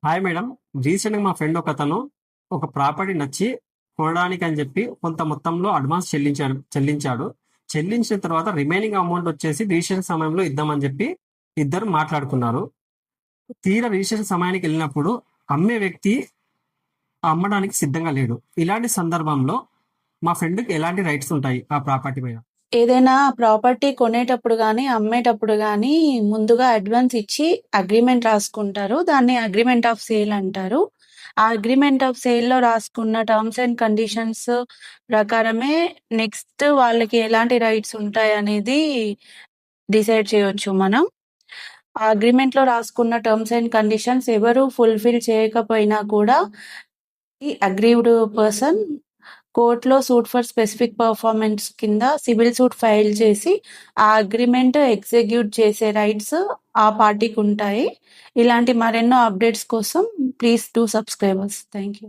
Hi madam. రీసెంట్‌గా మా friend ఒకతను ఒక ప్రాపర్టీ నచ్చి కొనడానికి అని చెప్పి కొంత మొత్తంలో అడ్వాన్స్ చెల్లించాడు. చెల్లించిన తర్వాత రిమైనింగ్ అమౌంట్ వచ్చేసి రిజిస్ట్రేషన్ సమయంలో ఇద్దామని చెప్పి ఇద్దరు మాట్లాడుకున్నారు. తీరా రిజిస్ట్రేషన్ సమయానికి వెళ్ళినప్పుడు అమ్మే వ్యక్తి అమ్మడానికి సిద్ధంగా లేడు. ఇలాంటి సందర్భంలో మా ఫ్రెండ్‌కి ఎలాంటి రైట్స్ ఉంటాయి ఆ ప్రాపర్టీ మీద? ఏదైనా ప్రాపర్టీ కొనేటప్పుడు గానీ, అమ్మేటప్పుడు గానీ ముందుగా అడ్వాన్స్ ఇచ్చి అగ్రీమెంట్ రాసుకుంటారు. దాన్ని అగ్రీమెంట్ ఆఫ్ సేల్ అంటారు. ఆ అగ్రీమెంట్ ఆఫ్ సేల్‌లో రాసుకున్న టర్మ్స్ అండ్ కండిషన్స్ ప్రకారమే నెక్స్ట్ వాళ్ళకి ఎలాంటి రైట్స్ ఉంటాయనేది డిసైడ్ చేయొచ్చు మనం. ఆ అగ్రీమెంట్‌లో రాసుకున్న టర్మ్స్ అండ్ కండిషన్స్ ఎవరు ఫుల్‌ఫిల్ చేయకపోయినా కూడా ఈ అగ్రీవ్డ్ పర్సన్ కోర్ట్‌లో సూట్ ఫర్ స్పెసిఫిక్ పర్ఫార్మెన్స్ కింద సివిల్ సూట్ ఫైల్ చేసి ఆ అగ్రీమెంట్ ఎగ్జిక్యూట్ చేసే రైట్స్ ఆ పార్టీకి ఉంటాయి. ఇలాంటి మరెన్నో అప్డేట్స్ కోసం please do subscribe us. Thank you.